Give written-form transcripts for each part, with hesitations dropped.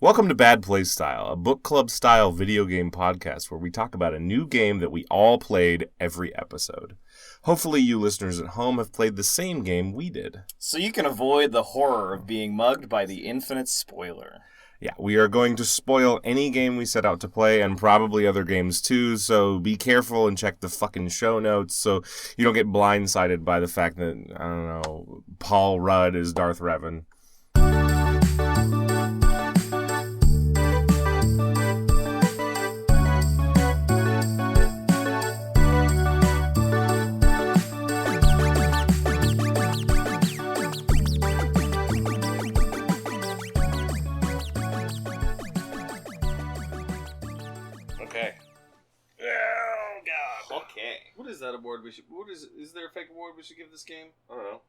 Welcome to Bad Playstyle, a book club style video game podcast where we talk about a new game that we all played every episode. Hopefully you listeners at home have played the same game we did. So you can avoid the horror of being mugged by the infinite spoiler. Yeah, we are going to spoil any game we set out to play and probably other games too, so be careful and check the fucking show notes so you don't get blindsided by the fact that, I don't know, Paul Rudd is Darth Revan. What is that award we should? Is there a fake award we should give this game? I don't know.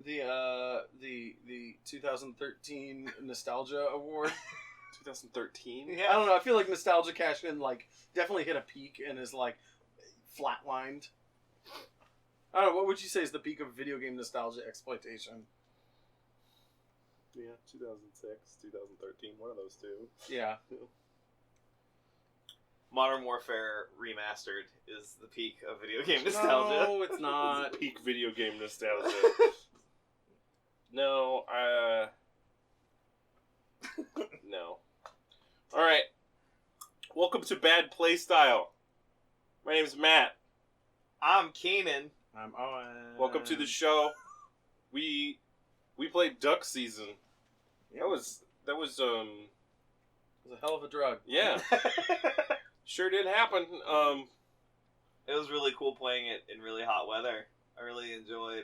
The 2013 Nostalgia Award. 2013? Yeah, I don't know. I feel like Nostalgia cashed in, definitely hit a peak and is flatlined. I don't know. What would you say is the peak of video game nostalgia exploitation? Yeah, 2006, 2013, one of those two. Yeah. Modern Warfare Remastered is the peak of video game nostalgia. No, it's not. It's peak video game nostalgia. No. Alright. Welcome to Bad Playstyle. My name's Matt. I'm Keenan. I'm Owen. Welcome to the show. We played Duck Season. That was It was a hell of a drug. yeah. Sure did happen. It was really cool playing it in really hot weather. I really enjoyed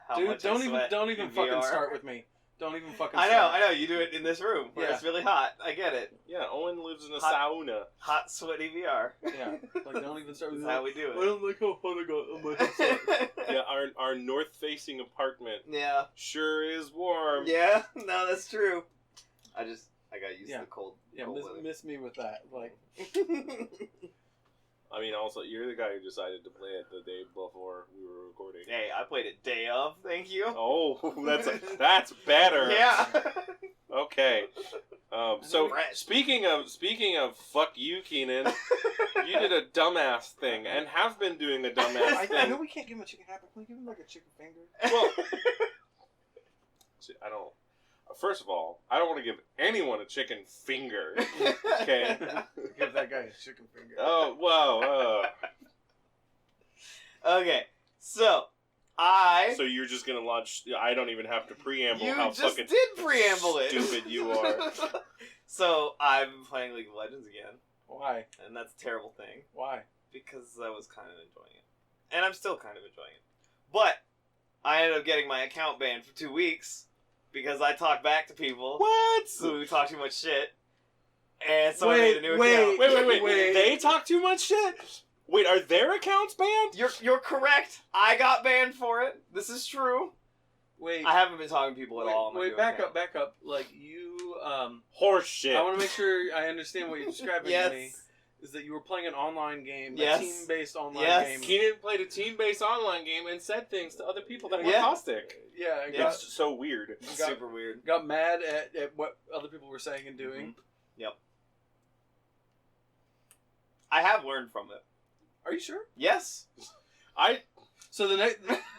how Dude, much don't I even in fucking VR. start with me. Don't even fucking I start. know. You do it in this room where Yeah. it's really hot. I get it. Yeah, Owen lives in a Hot- sauna. Hot, sweaty VR. Yeah, don't even start with That's how we do I don't like how hot I got on my headset. Yeah, our north-facing apartment Yeah. sure is warm. Yeah. No, that's true. I got used to the cold. Yeah, cold weather. miss me with that. I mean, also, you're the guy who decided to play it the day before we were recording. Hey, I played it day of. Thank you. Oh, that's better. Yeah. Okay. So Right. speaking of fuck you, Keenan, you did a dumbass thing and have been doing a dumbass I thing. know we can't give him a chicken hat, but can we give him a chicken finger? Well, see, I don't. First of all, I don't want to give anyone a chicken finger. Okay. Give that guy a chicken finger. Oh, whoa. Okay, so So you're just gonna launch? I don't even have to preamble You how just fucking did preamble it. stupid you are. So I've been playing League of Legends again, Why? and that's a terrible thing Why? because I was kind of enjoying it, and I'm still kind of enjoying it. But I ended up getting my account banned for 2 weeks because I talked back to people What? who talk too much shit, and so I made a new account. Wait. They talk too much shit? Wait, are their accounts banned? You're correct. I got banned for it. This is true. Wait. I haven't been talking to people at all. On my new back account. up. You, Horse shit. I want to make sure I understand what you're describing to me. Yes. Is that you were playing an online game, Yes. a team-based online Yes. game. Keenan played a team-based online game and said things to other people that were Yeah. caustic. Yeah, Yeah. It's so weird. It's got- super weird. got mad at what other people were saying and doing. Yep. I have learned from it. Are you sure? Yes. So the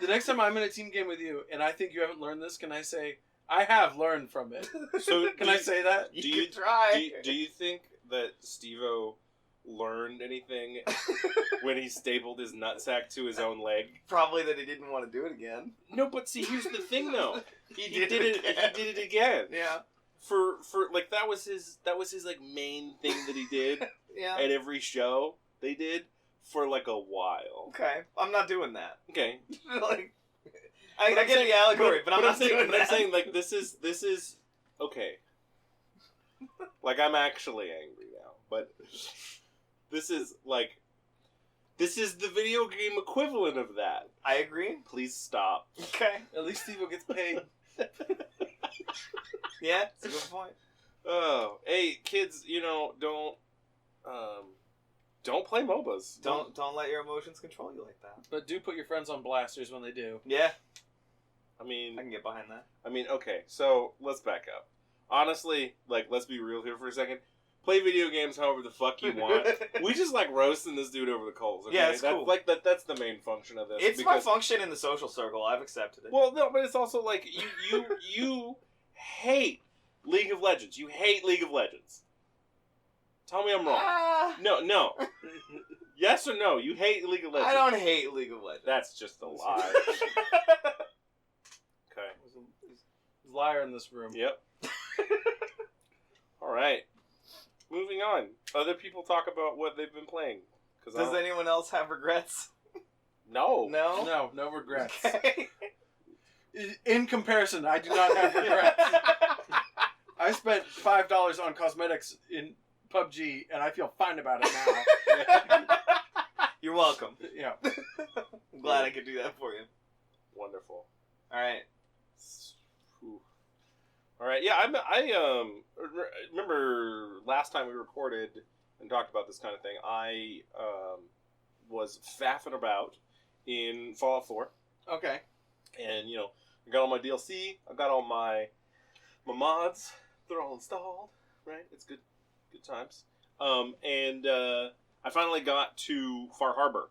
next time I'm in a team game with you, and I think you haven't learned this, can I say I have learned from it? So Can I say that? Do you try? Do you think that Steve-O learned anything when he stapled his nutsack to his own leg? Probably that he didn't want to do it again. No, but see, here's the thing though. He He did it again. Yeah. For that was his main thing that he did Yeah. at every show they did for a while. Okay. I'm not doing that. Okay. I I'm get saying- the allegory, but I'm not saying, doing that. I'm saying this is okay. I'm actually angry now, but this is the video game equivalent of that. I agree. Please stop. Okay. At least Steve gets paid. Yeah, that's a good point. Oh, hey kids, don't play MOBAs. Don't let your emotions control you like that. But do put your friends on blasters when they do. Yeah, I mean, I can get behind that. okay, so let's back up. honestly, like, let's be real here for a second. Play video games however the fuck you want. We just like roasting this dude over the coals. Okay? Yeah, it's that's cool. Like that's the main function of this. It's my function in the social circle. I've accepted it. Well, no, but it's also like you hate League of Legends. You hate League of Legends. Tell me I'm wrong. No. Yes or no? You hate League of Legends. I don't hate League of Legends. That's just a lie. Okay. There's a liar in this room. Yep. All right. Moving on. Other people talk about what they've been playing. Does anyone else have regrets? No. No? No regrets. Okay. In comparison, I do not have regrets. I spent $5 on cosmetics in PUBG, and I feel fine about it now. You're welcome. Yeah. I'm glad I could do that for you. Wonderful. Alright. All right. Yeah, I remember last time we recorded and talked about this kind of thing. I was faffing about in Fallout 4. Okay. And, you know, I got all my DLC. I got all my mods. They're all installed, right? It's good times. And I finally got to Far Harbor,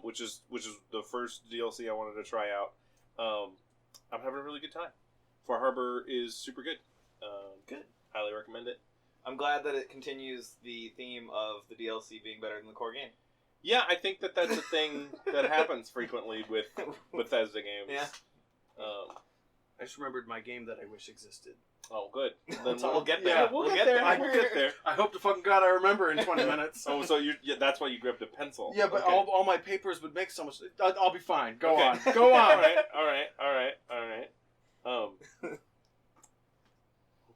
which is the first DLC I wanted to try out. I'm having a really good time. Far Harbor is super good. Good. Highly recommend it. I'm glad that it continues the theme of the DLC being better than the core game. Yeah, I think that's a thing that happens frequently with Bethesda games. Yeah. I just remembered my game that I wish existed. Oh, good. Then We'll get there. Yeah, we'll get there. We'll get there. I hope to fucking God I remember in 20 minutes. Oh, so that's why you grabbed a pencil. Yeah, but okay. all my papers would make so much... I'll be fine. Go Okay. on. Go on. All right.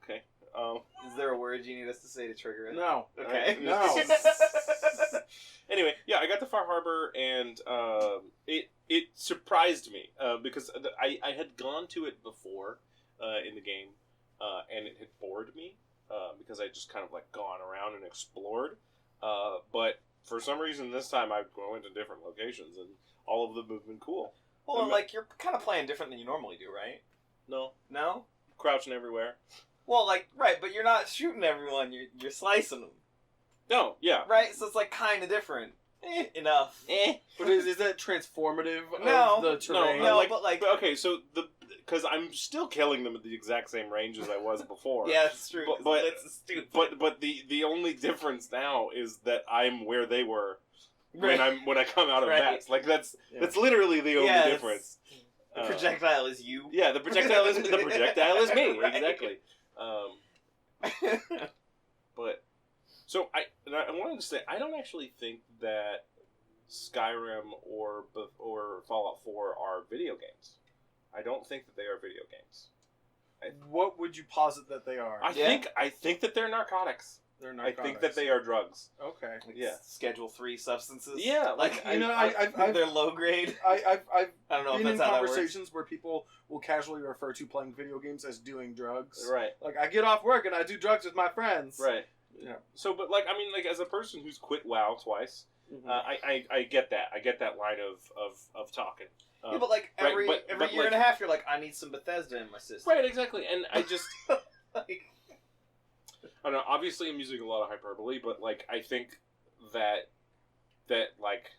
Okay. Is there a word you need us to say to trigger it? No. Okay. No. Anyway, yeah, I got to Far Harbor, and it surprised me because I had gone to it before in the game, and it had bored me because I just kind of like gone around and explored. But for some reason, this time I went to different locations, and all of them have been cool. Well, like, you're kind of playing different than you normally do, right? No, No? crouching everywhere. Well, like, right, but you're not shooting everyone, you're slicing them. No, yeah. Right? So it's, like, kind of different. Enough. But is that transformative No. of the terrain? No, but okay, so because I'm still killing them at the exact same range as I was before. Yeah, it's true. But it's stupid. But the only difference now is that I'm where they were Right. when I come out of Right. bats. Like that's literally the only Yeah, difference. The projectile is you. Yeah, the projectile is me. Right. Exactly. But so I wanted to say I don't actually think that Skyrim or Fallout 4 are video games. I don't think that they are video games. What would you posit that they are? I think that they're narcotics. They're I narcotics. think that they are drugs. Okay. Like Yeah. Schedule 3 substances. Yeah, Like, I've they're low grade. I I don't know if been in that's how that works. conversations where people will casually refer to playing video games as doing drugs. Right. Like, I get off work and I do drugs with my friends. Right. Yeah. So, but like, I mean, like, as a person who's quit WoW twice, Mhm. I get that. I get that line of talking. Yeah, but like right, every but year like- and a half, you're like, I need some Bethesda in my system. Right, exactly. And I just, Like, I don't know. Obviously, I'm using a lot of hyperbole, but like, I think that like,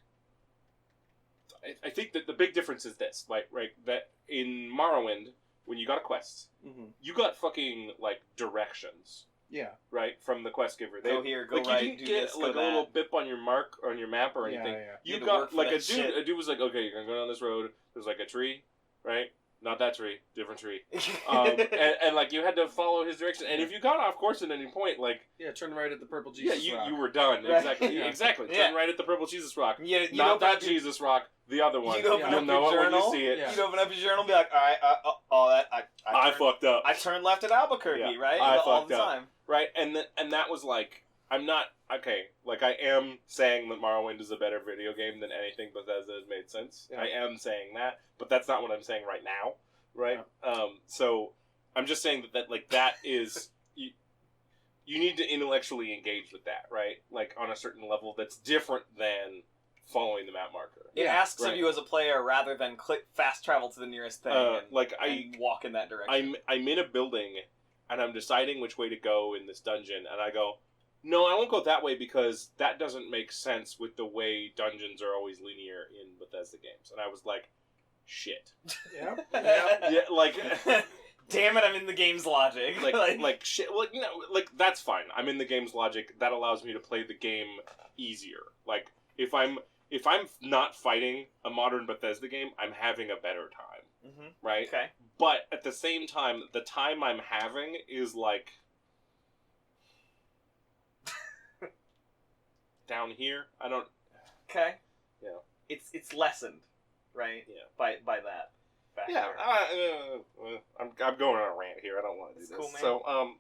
I think that the big difference is this, like, right, that in Morrowind, when you got a quest, Mhm. you got fucking like directions. Yeah. Right, from the quest giver. go here, go like right, you didn't do get this, go like a that. little bip on your mark or on your map or anything. Yeah. You had to got work for like that a dude. shit. A dude was like, okay, you're gonna go down this road. There's like a tree, right? Not that tree, different tree. And like you had to follow his direction. And if you got off course at any point, like Yeah, turn right at the purple Jesus rock. you were done. Right. Exactly, Yeah. exactly. Yeah. Turn right at the purple Jesus rock. you Not that open up your- Jesus rock, the other one. You'd open You'll up know your it when journal. you see it. Yeah. You'd open up your journal and be like, all right, I turned, fucked up. I turned left at Albuquerque, Yeah, right? I all fucked the up. time. Right, and that was like, I'm not, okay, like I am saying that Morrowind is a better video game than anything Bethesda has made since. Yeah. I am saying that, but that's not what I'm saying right now, right? So I'm just saying that like that is, you need to intellectually engage with that, right? Like on a certain level that's different than following the map marker. It Yeah, asks right. of you as a player rather than click fast travel to the nearest thing and, Like and walk in that direction. I'm in a building, and I'm deciding which way to go in this dungeon, and I go, no, I won't go that way because that doesn't make sense with the way dungeons are always linear in Bethesda games. And I was like, shit. Yeah. Yeah, like, Damn it, I'm in the game's logic. like shit. Like, you know, like that's fine. I'm in the game's logic. That allows me to play the game easier. Like, if I'm not fighting a modern Bethesda game, I'm having a better time, right? Okay. But at the same time, the time I'm having is like down here. I don't. Okay. Yeah. It's lessened, right? Yeah. By that factor. Yeah. I'm going on a rant here. I don't want to do this. Cool, man. So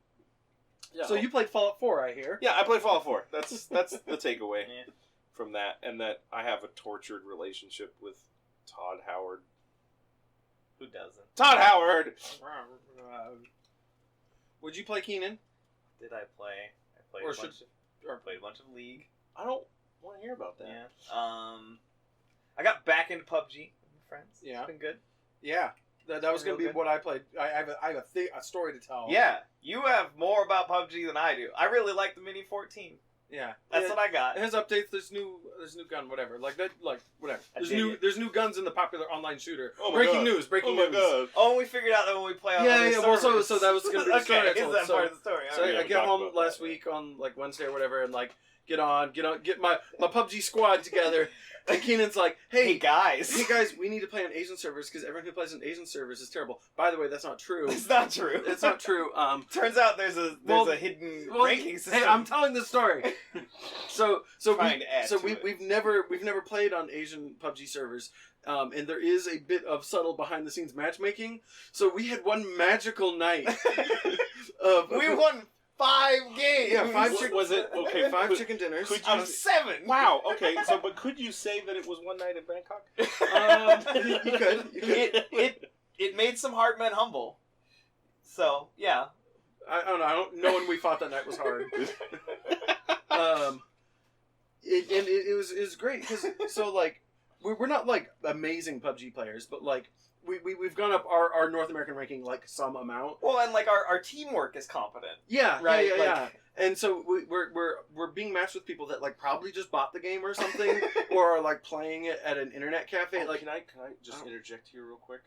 yeah. So you played Fallout 4, I hear. Yeah, I played Fallout 4. That's the takeaway Yeah. from that, and that I have a tortured relationship with Todd Howard. Who doesn't? Todd Howard. Would you play Keenan? Did I play? I played Or a bunch played a bunch of League. I don't want to hear about that. Yeah. I got back into PUBG with my friends. Yeah. It's been good. Yeah. That was going to be Real good. what I played. I have a story to tell. Yeah, you have more about PUBG than I do. I really like the Mini 14. Yeah. That's what I got. It has updates. There's new gun, whatever. Like that. Like whatever. I There's dig new. it. There's new guns in the popular online shooter. Oh my Breaking God. news. Breaking Oh my news. god. Oh, and we figured out that when we play on Yeah, other yeah. Well, servers. so that was going to be the story. I Okay, is told. that So, part of the story? so All Yeah, I we get talked home about last that. week on like Wednesday or whatever, and like get my PUBG squad together. And Keenan's like, Hey guys. hey guys, we need to play on Asian servers because everyone who plays on Asian servers is terrible. By the way, that's not true. It's not true. It's not true. Turns out there's a Well, hidden well, ranking system. Hey, I'm telling this story. So Trying to add to it. we've never played on Asian PUBG servers, and there is a bit of subtle behind the scenes matchmaking. So we had one magical night of We won 5 games. Yeah, 5 Was it okay? 5 chicken dinners. Could out of 7. Wow. Okay. So, but could you say that it was one night in Bangkok? You could. It made some hard men humble. So yeah. I don't know. I don't know when we fought that night was hard. It was great because so like we're not like amazing PUBG players, but like we've gone up our North American ranking like some amount. Well, and like our teamwork is competent. Yeah, Right, yeah. like- And so we're being matched with people that like probably just bought the game or something, or are like playing it at an internet cafe. Oh, like can I just interject here real quick?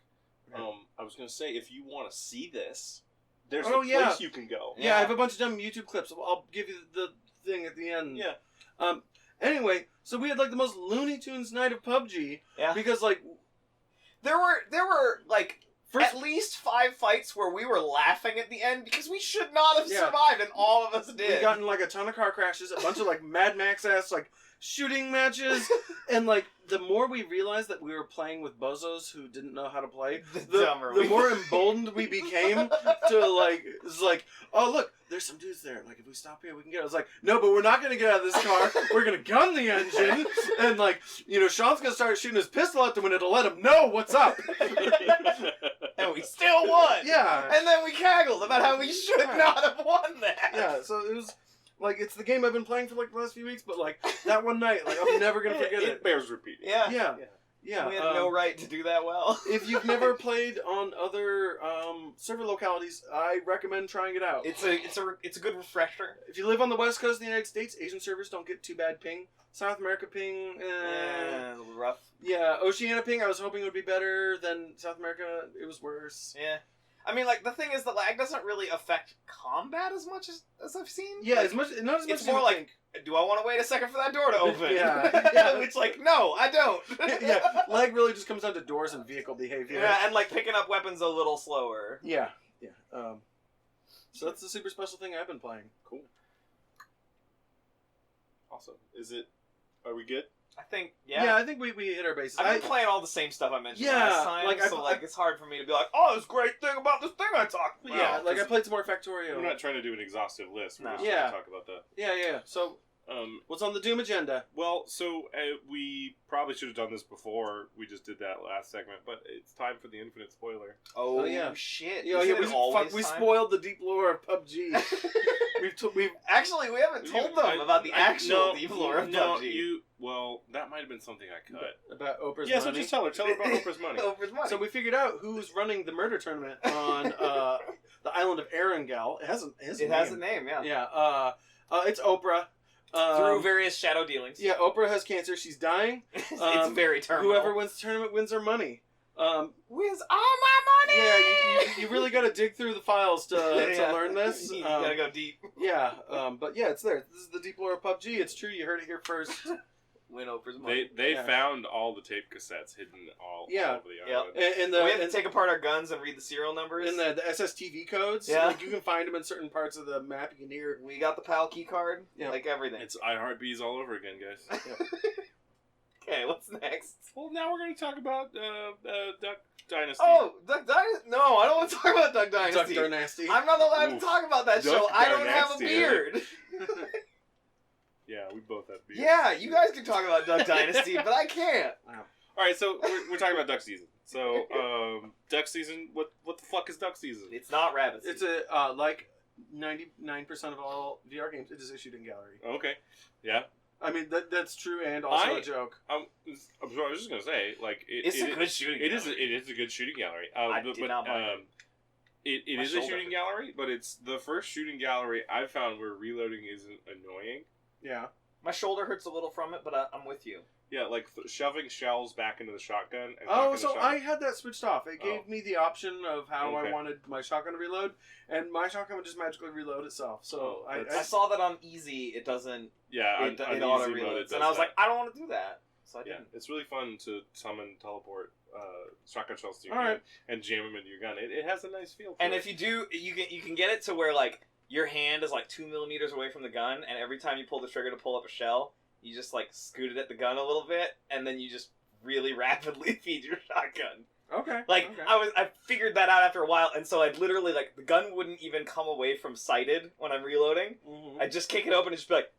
I was gonna say if you want to see this, there's a place you can go. yeah, I have a bunch of dumb YouTube clips. I'll give you the thing at the end. Yeah. Anyway, so we had like the most Looney Tunes night of PUBG Yeah. because like There were like first at least 5 fights where we were laughing at the end because we should not have Yeah. survived, and all of us did. we got in like a ton of car crashes, a bunch of like Mad Max ass like shooting matches, and like the more we realized that we were playing with bozos who didn't know how to play, The dumber the we more were. emboldened we became to like it's like, oh look, there's some dudes there. Like if we stop here, we can get. I was like, no, but we're not gonna get out of this car. We're gonna gun the engine, and like Sean's gonna start shooting his pistol at them, and it'll let him know what's up. And we still won. Yeah. And then we caggled about how we should Yeah. not have won that. Yeah, so it was like it's the game I've been playing for like the last few weeks, but like that one night, like I'm never gonna forget It it. bears repeating. Yeah. Yeah. We had no right to do that well. If you've never played on other server localities, I recommend trying it out. It's a good refresher. If you live on the west coast of the United States, Asian servers don't get too bad ping. South America ping, A little rough. yeah. Oceania ping, I was hoping it would be better than South America. It was worse. Yeah. I mean, like, the thing is that lag doesn't really affect combat as much as I've seen. Yeah, Like, as much not as much it's as you more would like, think. do I want to wait a second for that door to open? Yeah. It's like, no, I don't. Yeah, lag really just comes down to doors and vehicle behavior. Yeah, and like picking up weapons a little slower. Yeah. So that's the super special thing I've been playing. Cool. Awesome. Are we good? I think, Yeah, I think we hit our bases. I've been playing all the same stuff I mentioned Yeah, last time, like, so it's hard for me to be like, oh, this great thing about this thing I talked about. Yeah, like I played some more Factorio. We're not trying to do an exhaustive list. We're No. just Yeah. trying to talk about that. Yeah. So what's on the Doom agenda? Well, so we probably should have done this before. We just did that last segment, but it's time for the infinite spoiler. Oh, Oh, yeah. shit. Yeah, Isn't we it always we time? spoiled the deep lore of PUBG. we've Actually, we haven't told them about the actual deep lore of no, PUBG. Well, that might have been something I cut. about Oprah's Yeah, so money. just tell her about Oprah's money. Oprah's money. So we figured out who's running the murder tournament on the island of Erangel. It has a name, yeah. Yeah. It's Oprah. Through various shadow dealings. Yeah, Oprah has cancer. She's dying. It's very terminal. Whoever wins the tournament wins her money. Wins all my money! Yeah, you really got to dig through the files to learn this. You gotta go deep. Yeah, but yeah, it's there. This is the deep lore of PUBG. It's true. You heard it here first. Win Oprah's money. They found all the tape cassettes hidden all over the island. And we have to take apart our guns and read the serial numbers. And the SSTV codes. Yeah. Like, you can find them in certain parts of the map. You can hear. We got the PAL key card. Yeah. Like everything. It's iHeartBees all over again, guys. Okay, what's next? Well, now we're going to talk about Duck Dynasty. Oh, Duck Dynasty? No, I don't want to talk about Duck Dynasty. Duck Dynasty. I'm not allowed to talk about that Duck show. I don't have a Dynasty, beard. Yeah, we both have beards. Yeah, you guys can talk about Duck Dynasty, but I can't. All right, so we're talking about Duck Season. So, Duck Season, what the fuck is Duck Season? It's not Rabbit It's Season. like 99% of all VR games. It is issued in gallery. Okay, yeah. I mean that's true and also a joke. I was just gonna say, like, It's a good shooting gallery. It is a good shooting gallery. I did not mind it My is shoulder a shooting gallery, but it's the first shooting gallery I've found where reloading isn't annoying. Yeah. My shoulder hurts a little from it, but I'm with you. Yeah, like shoving shells back into the shotgun. And Oh, cocking the so shotgun. I had that switched off. It gave me the option of how I wanted my shotgun to reload, and my shotgun would just magically reload itself. So I saw that on easy. It doesn't. Yeah, it on auto easy mode, it reloads, does and I was that. like, I don't want to do that. So I Yeah, didn't. it's really fun to summon, teleport shotgun shells to your All gun right. and jam them into your gun. It has a nice feel to And it. if you do, you can get it to where like your hand is like 2 millimeters away from the gun, and every time you pull the trigger to pull up a shell, you just like scoot it at the gun a little bit, and then you just really rapidly feed your shotgun. Okay. Like okay. I figured that out after a while, and so I'd literally like the gun wouldn't even come away from sighted when I'm reloading. Mhm. I'd just kick it open and just be like,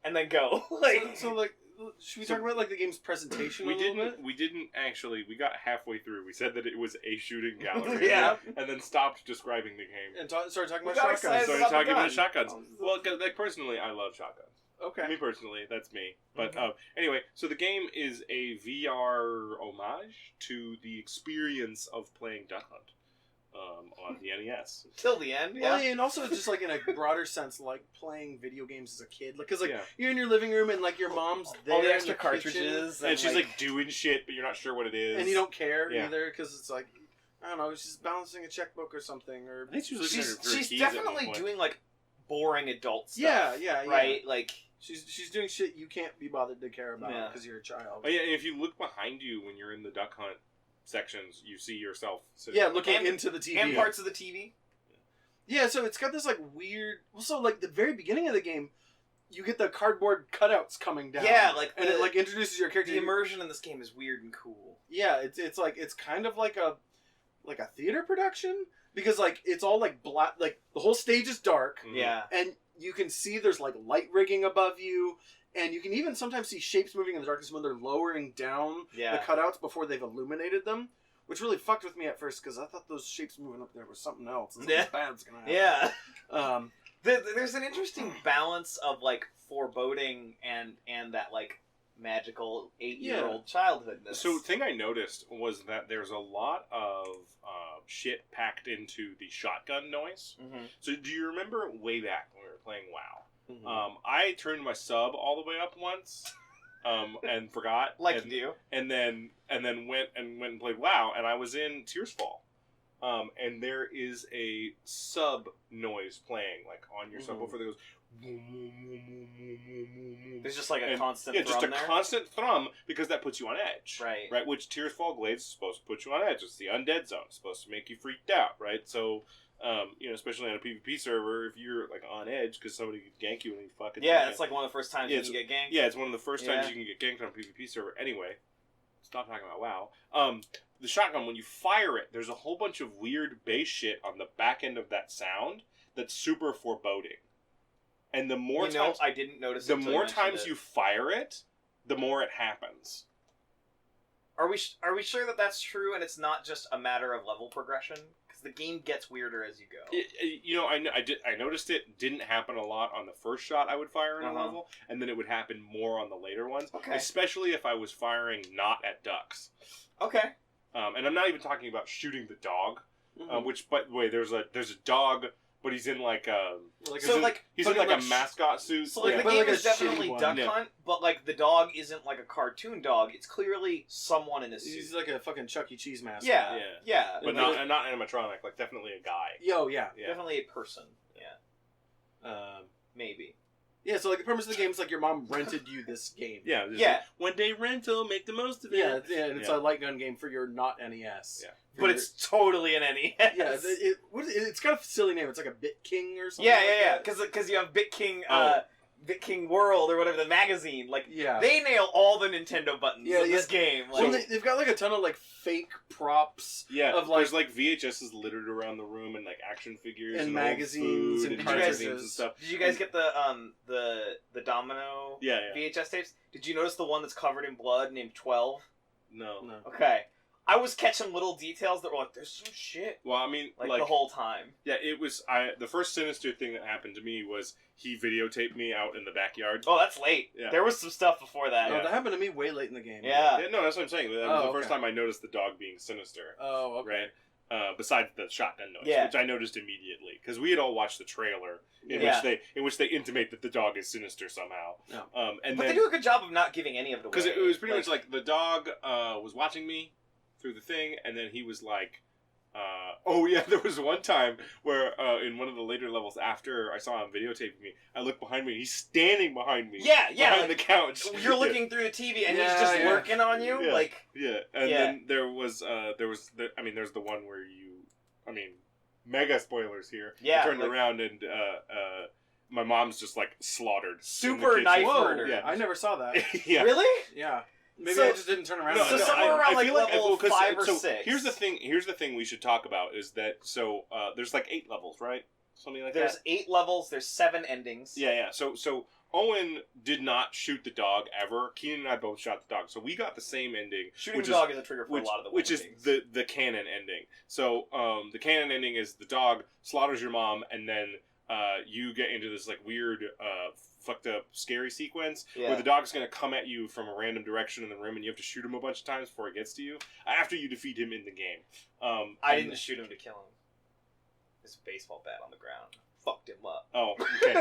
and then go. Like So like, should we talk about like the game's presentation? we a little bit? didn't actually. We got halfway through. We said that it was a shooting gallery. Yeah. And then stopped describing the game. And started talking We about got shotguns. excited. Started about the talking about gun. shotguns. Oh, Well, 'cause, like personally, I love shotguns. Okay. Me personally, that's me. But Okay. anyway, so the game is a VR homage to the experience of playing Duck Hunt on the NES. till the end. Well, Yeah. and also just like in a broader sense, like playing video games as a kid, because like Yeah. you're in your living room and like your mom's there, All the in extra the kitchen, cartridges, And she's like doing shit, but you're not sure what it is. and you don't care Yeah. either because it's like I don't know, she's balancing a checkbook or something, or I think she was looking she's at her she's keys at one definitely point. doing like boring adult stuff. yeah, Right. Like She's doing shit you can't be bothered to care about Yeah. because you're a child. Oh yeah, and if you look behind you when you're in the Duck Hunt sections, you see yourself sitting Yeah, on the looking And- into the TV. and parts of the TV. Yeah, so it's got this like weird. Well, so like the very beginning of the game, you get the cardboard cutouts coming down. Yeah, like and it like introduces your character. The immersion in this game is weird and cool. Yeah, it's like it's kind of like a theater production because like it's all like black. Like the whole stage is dark, Mhm. Yeah. and you can see there's like light rigging above you, and you can even sometimes see shapes moving in the darkness when they're lowering down Yeah. the cutouts before they've illuminated them. Which really fucked with me at first because I thought those shapes moving up there was something else. Something Yeah. bad's gonna happen. Yeah. Um, There's an interesting balance of like foreboding and that like magical 8-year-old childhoodness. So the thing I noticed was that there's a lot of shit packed into the shotgun noise. Mhm. So do you remember way back when we were playing WoW? mhm. I turned my sub all the way up once, and forgot, like and, you do. and then went and played WoW, and I was in Tears Fall, and there is a sub noise playing like on your Mhm. subwoofer that goes. There's just like a And- constant Yeah, just a thrum there. constant thrum because that puts you on edge. Right. Right, which Tears Fall Glades is supposed to put you on edge. It's the undead zone. It's supposed to make you freaked out, right? So, especially on a PvP server, if you're like on edge because somebody could gank you and you fucking Yeah, it's like one of the first times Yeah, you can get ganked. yeah, it's one of the first times Yeah. you can get ganked on a PvP server. Anyway, stop talking about WoW. The shotgun, when you fire it, there's a whole bunch of weird bass shit on the back end of that sound that's super foreboding. And the more times I didn't notice. the until more mentioned times it. you fire it, the more it happens. Are we sure that that's true and it's not just a matter of level progression? Because the game gets weirder as you go. I noticed it didn't happen a lot on the first shot I would fire in a Uh-huh. level, and then it would happen more on the later ones. Okay. Especially if I was firing not at ducks. Okay. And I'm not even talking about shooting the dog. Mhm. Which, by the way, there's a dog, but he's in like So, like, he's in fucking, like a like, mascot suit. So like Yeah. the But, game like, a is definitely shitty one. Duck Yeah. Hunt, but like the dog isn't like a cartoon dog. It's clearly someone in a suit. He's like a fucking Chuck E. Cheese mascot. Yeah, Yeah. yeah, but And not like- and not animatronic, like definitely a guy. Yo, yeah. Yeah. definitely a person. Yeah, Um, maybe. yeah, so like the premise of the game is like your mom rented you this game. Yeah. There's Yeah. a one-day rental, make the most of it. Yeah, and it's Yeah. a light gun game for your not NES. Yeah. For But your- it's totally an NES. yeah, it's got a silly name. It's like a Bit King or something. yeah, like yeah, that. because you have Bit King, Oh. Bit King World or whatever the magazine. Like Yeah. they nail all the Nintendo buttons Yeah, in this game. Well, Like, they've got like a ton of like fake props Yeah, of, like- there's like VHSs littered around the room and like action figures And old magazines food and and cartridges. magazines and stuff. did you guys get the Domino Yeah, yeah. VHS tapes? Did you notice the one that's covered in blood named 12? No. No. Okay. I was catching little details that were like, there's some shit. Well, I mean, Like, like the whole time. yeah, it was. The first sinister thing that happened to me was he videotaped me out in the backyard. Oh, that's late. Yeah. There was some stuff before that. Oh, Yeah. that happened to me way late in the game. Yeah. Yeah, no, that's what I'm saying. That was Oh, the first okay. time I noticed the dog being sinister. Oh, okay. Right. Besides the shotgun noise, Yeah. which I noticed immediately because we had all watched the trailer in Yeah. which they intimate that the dog is sinister somehow. Yeah. And But then they do a good job of not giving any of it away. because it was pretty much like the dog was watching me through the thing, and then he was like, oh yeah, there was one time where in one of the later levels after I saw him videotaping me, I looked behind me, and he's standing behind me. Yeah, behind like, the couch. you're looking through the TV and he's Yeah, just yeah. lurking on you. Yeah. Like, Yeah, and Yeah. then there's the one where mega spoilers here. Yeah, I turned like- around and my mom's just like slaughtered. in the Super kitchen. knife Whoa, murder. Yeah. I never saw that. Yeah. Really? Yeah. Maybe So- I just didn't turn around. No, So no, somewhere around, like, feel level well, 'cause- 5 or so 6. Here's the thing we should talk about is that there's like 8 levels, right? Something like There's that. 8 levels. There's 7 endings. Yeah. So Owen did not shoot the dog ever. Keenan and I both shot the dog, so we got the same ending. Shooting which the dog is a trigger for a lot of the which is endings. the canon ending. So the canon ending is the dog slaughters your mom, and then you get into this like weird fucked up scary sequence Yeah. where the dog's gonna come at you from a random direction in the room, and you have to shoot him a bunch of times before it gets to you after you defeat him in the game. I and- didn't shoot him to kill him. There's a baseball bat on the ground. Fucked him up. Oh, okay.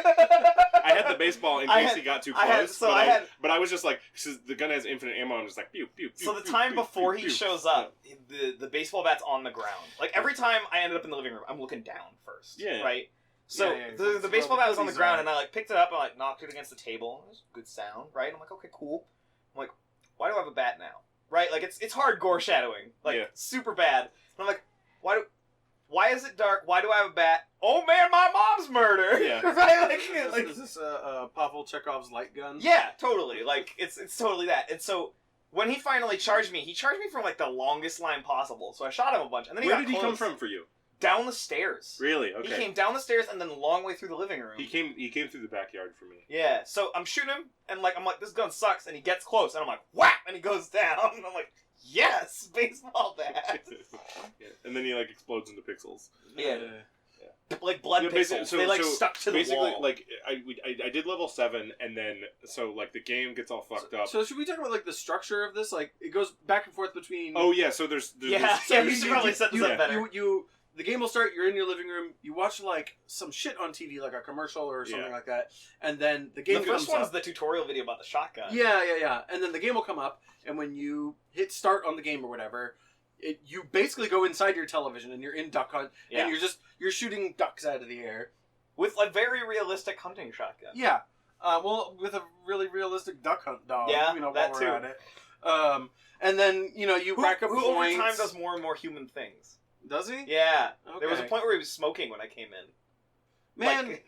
I had the baseball in I case had- he got too I close. had- but I was just like, because the gun has infinite ammo, and it's like, pew, pew, pew. So the pew, time pew, before pew, he pew. shows up, the baseball bat's on the ground. Like every time I ended up in the living room, I'm looking down first. Yeah. Right. So Yeah, yeah, the it's baseball bat was on the please, ground, and I like picked it up and like knocked it against the table. It was good sound, right? And I'm like, okay, cool. I'm like, why do I have a bat now? Right? Like it's hardcore shadowing, like Yeah. super bad. And I'm like, why is it dark? Why do I have a bat? Oh man, my mom's murder. Yeah. Right? Like, Is this Pavel Chekhov's light gun? yeah, totally. Like it's totally that. And so when he finally charged me, he charged me from like the longest line possible. So I shot him a bunch, and then Where got did he come close. from for you? Down the stairs. Really? Okay. He came down the stairs and then a long way through the living room. He came through the backyard for me. Yeah. So I'm shooting him, and like I'm like, this gun sucks, and he gets close, and I'm like, whap, and he goes down, and I'm like, yes, baseball bat. Yeah. And then he like explodes into pixels. Yeah. Like blood Yeah, basically- pixels. They like stuck to the basically, wall. like I did level 7, and then so like the game gets all fucked up. So should we talk about like the structure of this? Like it goes back and forth between. Oh yeah, so there's Yeah, there's- yeah, we should probably set this you, up better. The game will start. You're in your living room. You watch like some shit on TV, like a commercial or something Yeah. like that, and then the game The first comes one's up. the tutorial video about the shotgun. Yeah. And then the game will come up, and when you hit start on the game or whatever, you basically go inside your television and you're in Duck Hunt, Yeah. and you're shooting ducks out of the air. With a very realistic hunting shotgun. Yeah. Well, with a really realistic Duck Hunt dog. Yeah, while that we're too. at it. And then you rack up who over points. time does more and more human things. Does he? Yeah. There was a Okay. point where he was smoking when I came in. Man,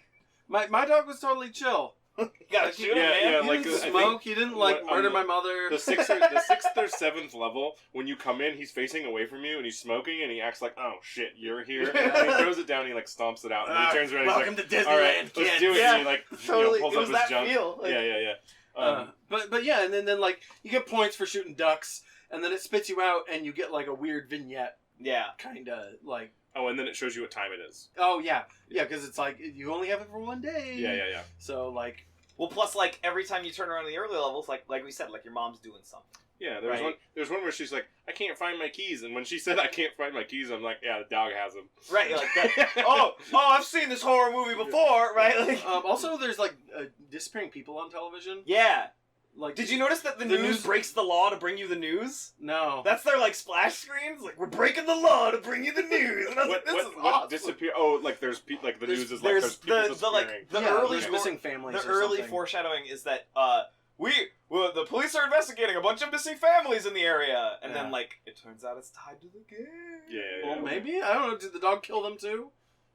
Like, my dog was totally chill. you gotta Like, shoot him, yeah, man. yeah, He like, didn't I think smoke. He didn't like what- murder on my mother. the 6th or 7th level, when you come in, he's facing away from you and he's smoking, and he acts like, oh shit, you're here. And he throws it down, and he like stomps it out, and then he turns around, and Welcome he's to like, all right, Disneyland, let's kid. do it. Yeah, And he like Totally. pulls It up was his that junk. feel. Like, Yeah. But yeah, and then like you get points for shooting ducks, and then it spits you out, and you get like a weird vignette, yeah. kind of like. Oh, and then it shows you what time it is. Oh yeah, because it's like you only have it for one day. Yeah. So like, Well, plus, like, every time you turn around in the early levels, like we said, like, your mom's doing something. Yeah, there's Right. one. There's one where she's like, I can't find my keys, and when she said I can't find my keys, I'm like, yeah, the dog has them. Right, you're like that. Oh, I've seen this horror movie before, right? Like, Also, there's like disappearing people on television. yeah. Like, Did you notice that the The news news- breaks the law to bring you the news? No. That's their like splash screens. Like, we're breaking the law to bring you the news. And I was like, this is awesome. disappear? Oh, like there's like the news is like there's people the disappearing. the yeah, early there's for- missing families. the or early something. foreshadowing is that the police are investigating a bunch of missing families in the area, and then Yeah. like it turns out it's tied to the game. Yeah. Well, maybe I don't know. Did the dog kill them too?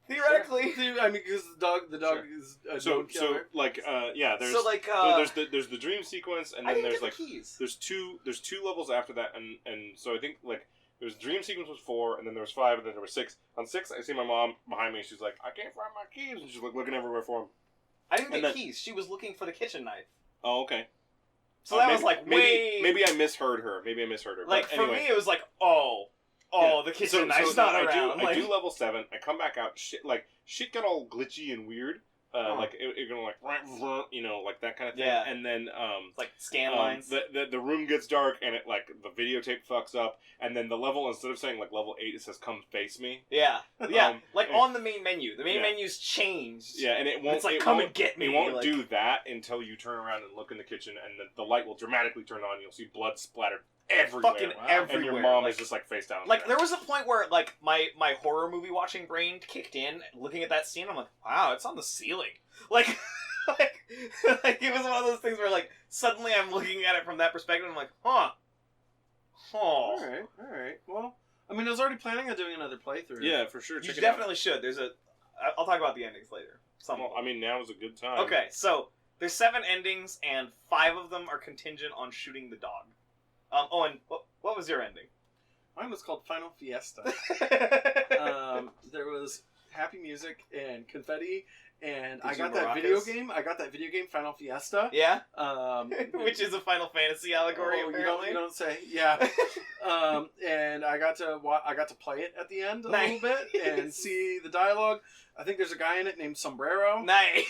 Theoretically. I mean, because the dog Sure. is a So known killer. like yeah, there's So like there's the dream sequence, and I then didn't there's get like the keys. there's two levels after that, and so I think like there's dream sequence was 4, and then there was 5, and then there was 6. On 6, I see my mom behind me. She's like, I can't find my keys, and she's like looking everywhere for them. I didn't and get then- keys. She was looking for the kitchen knife. Oh, okay. So that maybe, was like way maybe I misheard her. like But for anyway. me it was like the kitchen knife's not around. I do level 7. I come back out. Shit got all glitchy and weird. Like it going like like that kind of thing. Yeah. And then It's like scan lines. the room gets dark and it like the videotape fucks up. And then the level, instead of saying like level 8, it says come face me. Yeah, like and- on the main menu. The main Yeah. menu's changed. Yeah, and it won't. It's like it come won't, and get me. It won't like, do that until you turn around and look in the kitchen, and the light will dramatically turn on. You'll see blood splattered everywhere. fucking Wow. everywhere. And your mom like, is just like face down. on like the there ground. was a point where like my horror movie watching brain kicked in, looking at that scene. I'm like, wow, it's on the ceiling. Like, like it was one of those things where like suddenly I'm looking at it from that perspective. And I'm like, huh. All right. Well, I mean, I was already planning on doing another playthrough. Yeah, for sure. You Check it definitely should. I'll talk about the endings later. out. Well, I mean, now is a good time. Okay, so there's 7 endings, and 5 of them are contingent on shooting the dog. Owen, what was your ending? Mine was called Final Fiesta. There was happy music and confetti, and I Did got you that video maracas? game. I got that video game, Final Fiesta. Yeah, Which which is a Final Fantasy allegory. you Apparently, don't say. Yeah. And I got to play it at the end a Nice. little bit and see the dialogue. I think there's a guy in it named Sombrero. nice.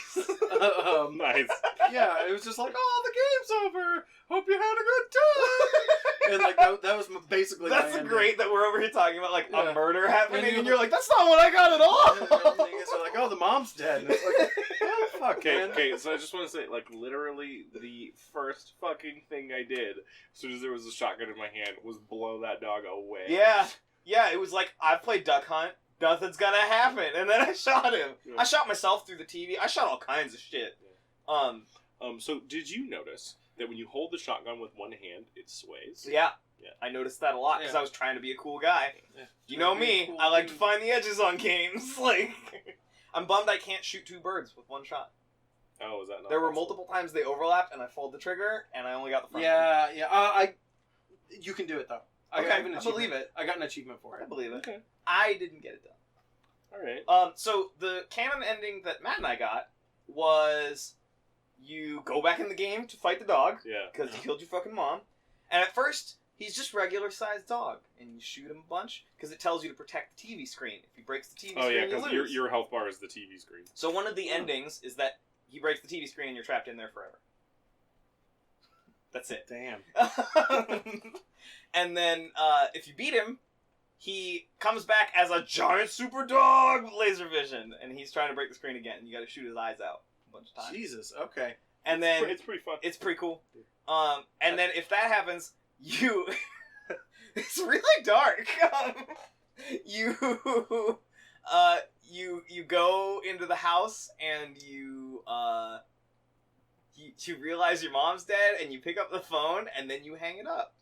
Nice. Yeah, it was just like, oh, the game's over. Hope you had a good time. And like that was basically That's my ending. great that we're over here talking about like Yeah. a murder happening, And and, you- you're like, that's not what I got at And all. the thing is, they're like, oh, the mom's dead. And it's like, oh, fuck, Okay, man. okay, so I just want to say, like, literally the first fucking thing I did, as soon as there was a shotgun in my hand, was blow that dog away. Yeah, it was like I played Duck Hunt. Nothing's gonna happen, and then I shot him. Yeah. I shot myself through the TV. I shot all kinds of shit. So did you notice that when you hold the shotgun with one hand, it sways? Yeah. Yeah. I noticed that a lot because Yeah. I was trying to be a cool guy. Yeah. You know Trying to be a me, cool I like to dude. find the edges on games. Like, I'm bummed I can't shoot 2 birds with one shot. Oh, is that not There were possible? multiple times they overlapped, and I pulled the trigger, and I only got the front. Yeah. You can do it though. one. Okay, have an I achievement. believe it. I got an achievement for I it. believe it. Okay. I didn't get it done. Alright. So the canon ending that Matt and I got was you go back in the game to fight the dog Yeah. because he killed your fucking mom, and at first he's just regular sized dog, and you shoot him a bunch because it tells you to protect the TV screen. If he breaks the TV Oh, yeah, screen, you because lose. your health bar is the TV screen. So one of the endings is that he breaks the TV screen and you're trapped in there forever. That's it. Damn. And then if you beat him, he comes back as a giant super dog with laser vision, and he's trying to break the screen again. You got to shoot his eyes out a bunch of times. Jesus. Okay. And then It's pretty fun. it's pretty cool. And then if that happens, you it's really dark. You you go into the house and you realize your mom's dead, and you pick up the phone, and then you hang it up.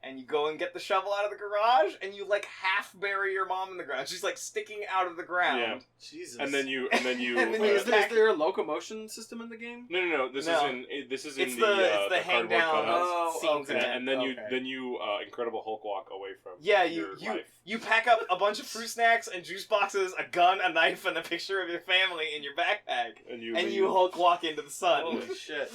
And you go and get the shovel out of the garage, and you like half bury your mom in the ground. She's like sticking out of the ground. Yeah. Jesus. And then you And then Wait, you is attack- there a locomotion system in the game? No. This No. is in It's the the hang cardboard down cutouts. Oh, scenes okay. in it. And then Okay. you Incredible Hulk walk away from Yeah, your life. you pack up a bunch of fruit snacks and juice boxes, a gun, a knife, and a picture of your family in your backpack, And you and leave. you Hulk walk into the sun. Holy shit.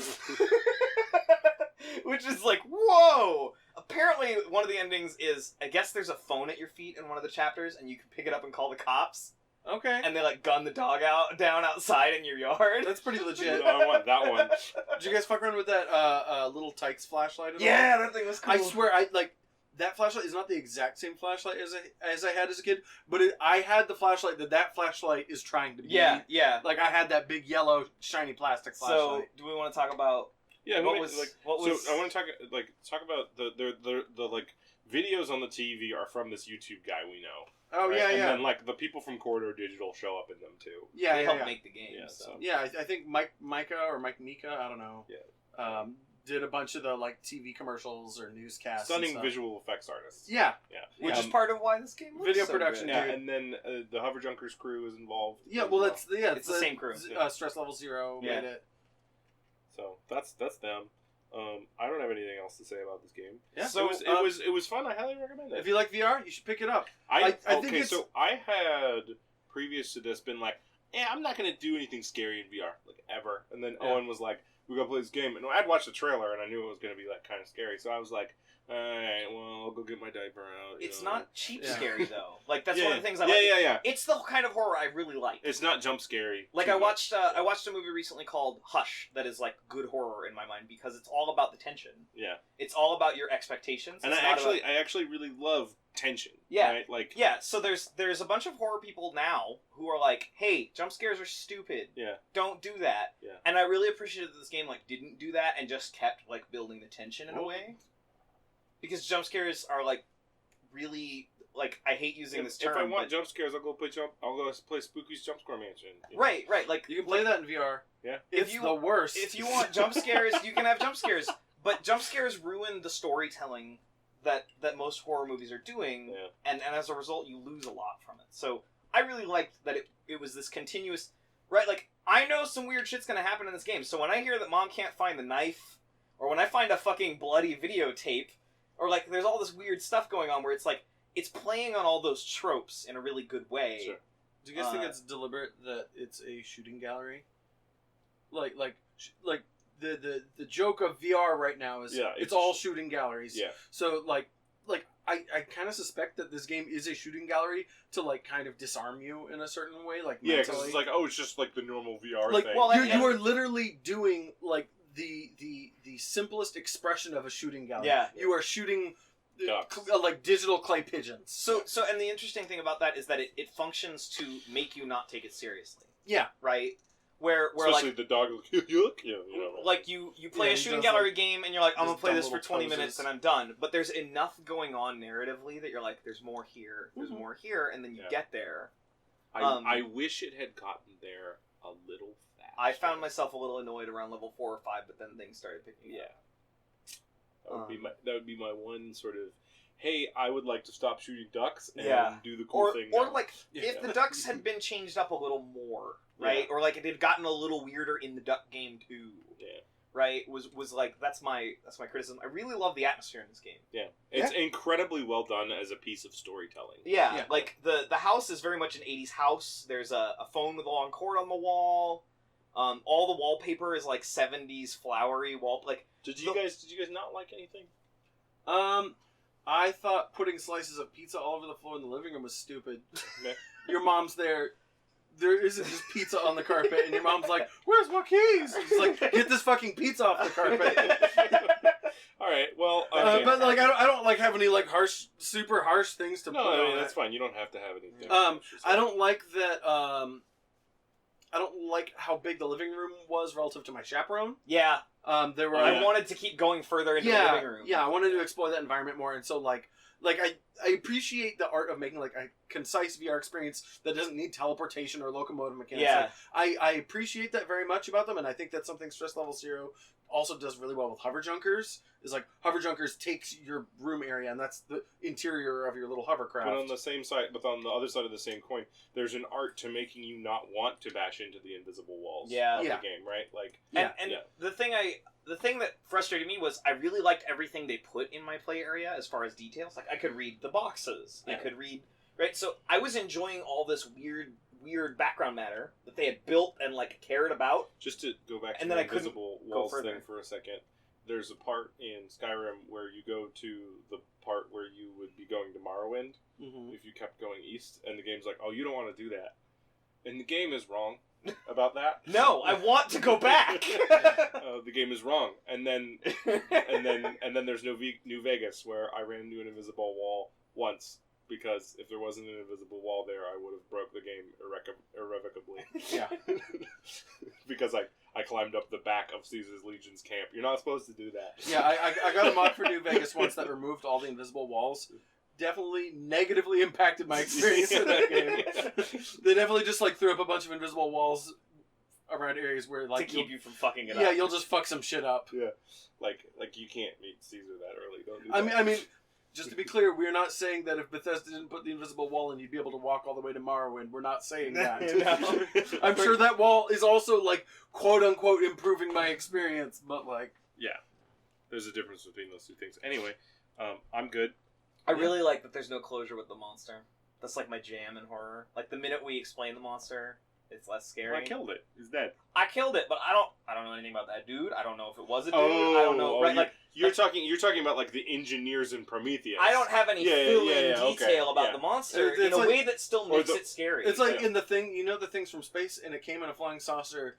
Which is like, whoa! Apparently, one of the endings is, I guess there's a phone at your feet in one of the chapters, and you can pick it up and call the cops. Okay. and they like gun the dog down outside in your yard. That's pretty legit. I want that one. Did you guys fuck around with that little Tykes flashlight at all? Yeah, that thing was cool. I swear, that flashlight is not the exact same flashlight as I had as a kid, but I had the flashlight that flashlight is trying to be. Yeah. Like I had that big yellow shiny plastic flashlight. So, do we want to talk about Yeah, what was? So I want to talk about the like videos on the TV are from this YouTube guy we know. Oh right? yeah, And yeah. then like the people from Corridor Digital show up in them too. Yeah, they yeah, helped yeah. make the game. Yeah, so. Yeah, I think Micah, I don't know. Yeah. Did a bunch of the like TV commercials or newscasts. and Stunning stuff. visual effects artists. Yeah, Yeah. Which is Um, part of why this game looks video so production, good. Yeah, dude. and then the Hover Junkers crew is involved. yeah. as Well, it's It's the same crew. Stress Level Zero Yeah. made it. So that's them. I don't have anything else to say about this game. Yeah. So it was fun. I highly recommend it. If you like VR, you should pick it up. I think okay, it's- so I had previous to this been like, I'm not gonna do anything scary in VR like ever. And then Yeah. Owen was like, we gotta play this game, and I'd watched the trailer and I knew it was gonna be like kind of scary. So I was like, all right, well, I'll go get my diaper out. It's know. not cheap Yeah. scary though. Like that's yeah, one of the things I yeah, like. yeah. It's the kind of horror I really like. It's not jump scary. Like too I much. watched a movie recently called Hush that is like good horror in my mind because it's all about the tension. Yeah, It's all about your expectations. and It's I not about- actually really love tension. Yeah. right? Like Yeah, so there's a bunch of horror people now who are like, "Hey, jump scares are stupid. Yeah. Don't do that." Yeah. And I really appreciated that this game like didn't do that and just kept like building the tension in a Well- way. Because jump scares are like really like I hate using this term. If I want but- jump scares, I'll go play Spooky's Jump Scare Mansion. you know? Right, like You can play that in VR. Yeah. It's the worst. if you want jump scares, you can have jump scares. But jump scares ruin the storytelling that most horror movies are doing, Yeah. and as a result, you lose a lot from it. So I really liked that it was this continuous, right? Like I know some weird shit's gonna happen in this game, so when I hear that mom can't find the knife, or when I find a fucking bloody videotape, or like there's all this weird stuff going on where it's like it's playing on all those tropes in a really good way. Sure. Do you guys think Uh, it's deliberate that it's a shooting gallery? Like the joke of VR right now is Yeah, it's it's all shooting galleries. Yeah. So like I kind of suspect that this game is a shooting gallery to like kind of disarm you in a certain way, like Yeah, because mentally. it's like, it's just like the normal VR like thing. well, you are literally doing like the simplest expression of a shooting gallery. Yeah. You are shooting Ducks. like digital clay pigeons. So and the interesting thing about that is that it functions to make you not take it seriously, Yeah. right? Where Especially like the dog, yuck, you know. like you play Yeah, a he shooting does, gallery like, game and you're like, I'm gonna those play dumb this for little 20 poses. minutes and I'm done. But there's enough going on narratively that you're like, there's more here, there's Mhm. more here, and then you Yeah. get there. I wish it had gotten there a little faster. I found myself a little annoyed around level 4 or 5, but then things started picking Yeah. up. That would be my one sort of, hey, I would like to stop shooting ducks and Yeah. do the cool Or thing. or now. like Yeah. if the ducks had been changed up a little more, right? Yeah. Or like it had gotten a little weirder in the duck game too. Yeah. Right? Was like that's my criticism. I really love the atmosphere in this game. Yeah. It's incredibly well done as a piece of storytelling. Yeah, Yeah. like the house is very much an 80s house. There's a phone with a long cord on the wall. All the wallpaper is like 70s flowery wall. Like Did you guys not like anything? I thought putting slices of pizza all over the floor in the living room was stupid. Meh. Your mom's there. There isn't just pizza on the carpet, and your mom's like, "Where's my keys?" It's like, "Get this fucking pizza off the carpet." All right. Well, okay. But like, I don't like have any like super harsh things to no, put I on mean it. that's fine. You don't have to have anything. I don't like that. I don't like how big the living room was relative to my chaperone. yeah, There were. I wanted to keep going further into the living room. Yeah, I wanted to explore that environment more, and so like I appreciate the art of making like a concise VR experience that doesn't need teleportation or locomotive mechanics. Yeah. Like, I appreciate that very much about them, and I think that's something Stress Level Zero also does really well with Hover Junkers. Is like Hover Junkers takes your room area, and that's the interior of your little hovercraft. But on the same side, but on the other side of the same coin, there's an art to making you not want to bash into the invisible walls Yeah. of Yeah. the game, right? Like, Yeah. And Yeah. the thing that frustrated me was I really liked everything they put in my play area as far as details. Like I could read the boxes. I Yeah. could read right. So I was enjoying all this weird background matter that they had built and like cared about. just to go back to And the then I couldn't invisible go walls further. thing for a second, there's a part in Skyrim where you go to the part where you would be going to Morrowind Mhm. if you kept going east, and the game's like, oh, you don't want to do that. And the game is wrong about that. No, I want to go back. The game is wrong, and then there's New Vegas, where I ran into an invisible wall once, because if there wasn't an invisible wall there, I would have broke the game irrevocably. Yeah. Because I climbed up the back of Caesar's Legion's camp. You're not supposed to do that. Yeah, I got a mod for New Vegas once that removed all the invisible walls. Definitely negatively impacted my experience in that game. They definitely just like threw up a bunch of invisible walls around areas where like to keep you from fucking it up. yeah, you'll just fuck some shit up. Yeah, like you can't meet Caesar that early. Don't do that. I mean, just to be clear, we're not saying that if Bethesda didn't put the invisible wall in, you'd be able to walk all the way to Morrowind. We're not saying that. No. I'm sure that wall is also like quote unquote improving my experience, but like Yeah, there's a difference between those two things. Anyway, I'm good. I really like that there's no closure with the monster. That's like my jam in horror. Like the minute we explain the monster, it's less scary. Well, I killed it. He's dead. I killed it, but I don't know anything about that dude. I don't know if it was a dude. Oh, I don't know. Right? You're talking about like the engineers in Prometheus. I don't have any fill-in okay, detail about yeah. the monster It's in a like- way that still makes it scary. it's like in the thing, you know, the things from space, and it came in a flying saucer.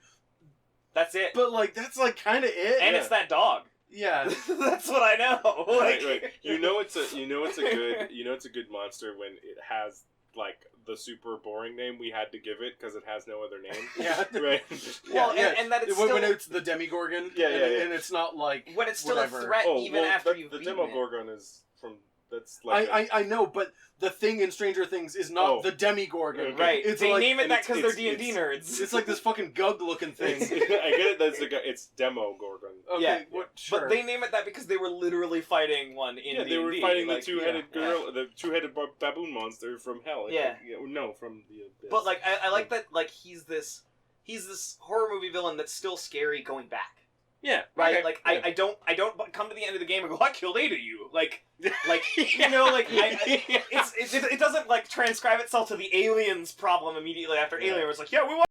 That's it. But like that's like kind of it. And it's that dog. Yeah. That's what I know. Like, Right. You know it's a good monster when it has like the super boring name we had to give it because it has no other name. Yeah. Right. Well, yeah. and that it's when still it's the Demigorgon. Yeah, and it's not like when it's still whatever. a threat even after you've the beaten it. Demogorgon is from that's like I know, but the thing in Stranger Things is not the Demigorgon. Okay. Right. It's they like, name it that because they're it's- D&D nerds. It's like this fucking gug-looking thing. I get it. It's Demogorgon. Okay, Yeah. sure. But they name it that because they were literally fighting one in D&D. They were fighting like, the two-headed yeah. gorilla, the two-headed baboon monster from hell. Yeah. No, from the abyss. But like I like that like he's this horror movie villain that's still scary going back. yeah, Right? okay, Like yeah. I don't come to the end of the game and go, I killed 8 of you. Like you know, like it doesn't like transcribe itself to the aliens problem immediately after Alien where it's like, yeah, we want